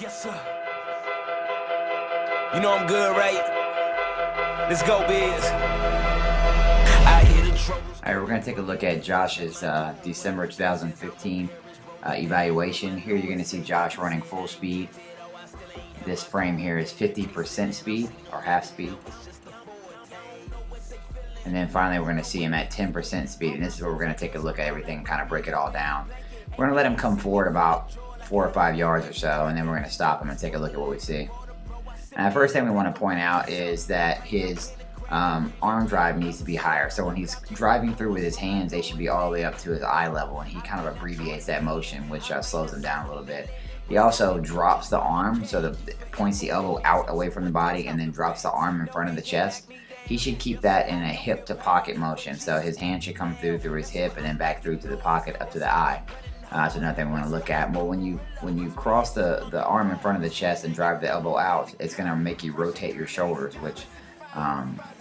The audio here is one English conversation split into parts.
Yes, sir. You know I'm good, right? Let's go, Biz. I hear the trouble. All right, we're going to take a look at Josh's December 2015 evaluation. Here you're going to see Josh running full speed. This frame here is 50% speed, or half speed. And then finally we're going to see him at 10% speed, and this is where we're going to take a look at everything and kind of break it all down. We're going to let him come forward about 4 or 5 yards or so, and then we're going to stop him and take a look at what we see. And the first thing we want to point out is that his arm drive needs to be higher. So when he's driving through with his hands, they should be all the way up to his eye level, and he kind of abbreviates that motion, which slows him down a little bit. He also drops the arm, so that points the elbow out away from the body and then drops the arm in front of the chest. He should keep that in a hip to pocket motion, so his hand should come through his hip and then back through to the pocket up to the eye. So another thing we want to look at. Well, when you cross the arm in front of the chest and drive the elbow out, it's going to make you rotate your shoulders, which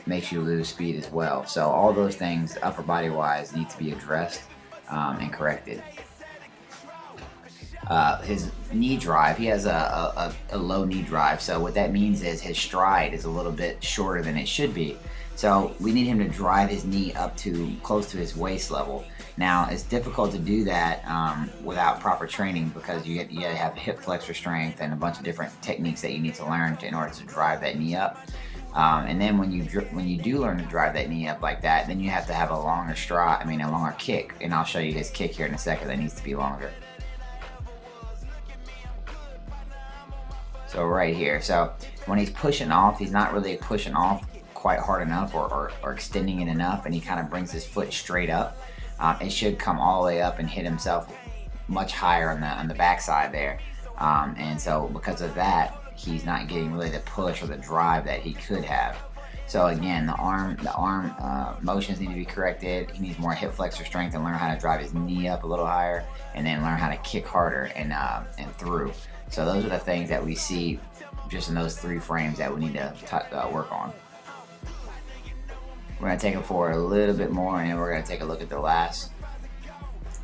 makes you lose speed as well. So all those things, upper body wise, need to be addressed and corrected. His knee drive, he has a low knee drive, so what that means is his stride is a little bit shorter than it should be. So we need him to drive his knee up to close to his waist level. Now it's difficult to do that without proper training, because you gotta have hip flexor strength and a bunch of different techniques that you need to learn in order to drive that knee up. And then when you do learn to drive that knee up like that, then you have to have a longer stride, a longer kick, and I'll show you his kick here in a second that needs to be longer. So right here, so when he's pushing off, he's not really pushing off quite hard enough or extending it enough, and he kind of brings his foot straight up. It should come all the way up and hit himself much higher on the backside there, and so because of that, he's not getting really the push or the drive that he could have. So again, the arm motions need to be corrected. He needs more hip flexor strength and learn how to drive his knee up a little higher, and then learn how to kick harder and through. So those are the things that we see just in those 3 frames that we need to work on. We're going to take him forward a little bit more, and then we're going to take a look at the last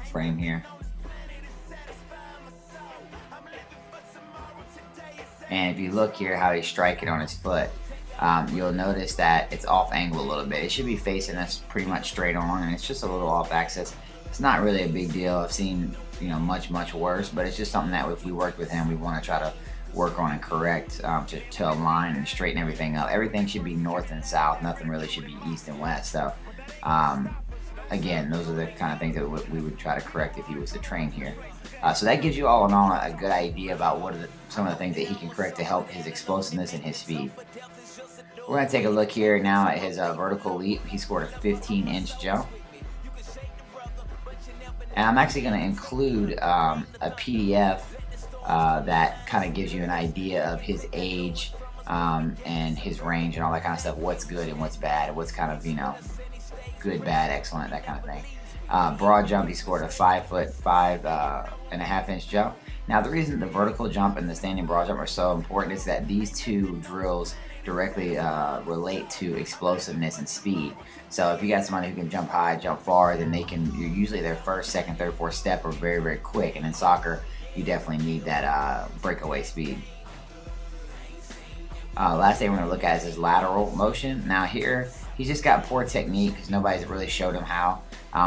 frame here. And if you look here how he's striking on his foot, you'll notice that it's off angle a little bit. It should be facing us pretty much straight on, and it's just a little off axis. It's not really a big deal. I've seen much worse, but it's just something that if we worked with him, we want to try to work on and correct to align and straighten everything up. Everything should be north and south. Nothing really should be east and west. So again, those are the kind of things that we would try to correct if he was to train here. So that gives you all in all a good idea about what are some of the things that he can correct to help his explosiveness and his speed. We're going to take a look here now at his vertical leap. He scored a 15-inch jump. And I'm actually going to include a PDF that kind of gives you an idea of his age and his range and all that kind of stuff, what's good and what's bad, what's kind of, good, bad, excellent, that kind of thing. Broad jump, he scored a 5'5.5" jump. Now the reason the vertical jump and the standing broad jump are so important is that these 2 drills directly relate to explosiveness and speed. So if you got somebody who can jump high, jump far, then usually their first, second, third, fourth step are very quick. And in soccer, you definitely need that breakaway speed. Last thing we're going to look at is his lateral motion. Now here, he's just got poor technique because nobody's really showed him how.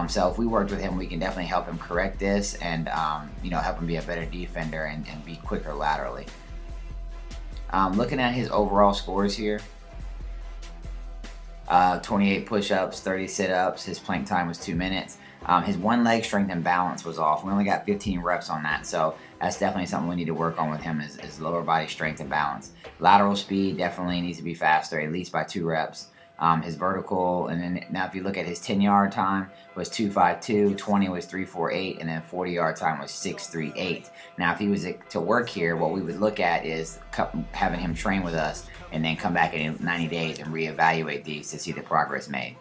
So if we worked with him, we can definitely help him correct this and help him be a better defender and be quicker laterally. Looking at his overall scores here, 28 push-ups, 30 sit-ups. His plank time was 2 minutes. His one leg strength and balance was off. We only got 15 reps on that, so that's definitely something we need to work on with him is lower body strength and balance. Lateral speed definitely needs to be faster, at least by 2 reps. His vertical, and then now if you look at his 10-yard time was 2:52, 20 was 3:48, and then 40-yard time was 6:38. Now if he was to work here, what we would look at is having him train with us and then come back in 90 days and reevaluate these to see the progress made.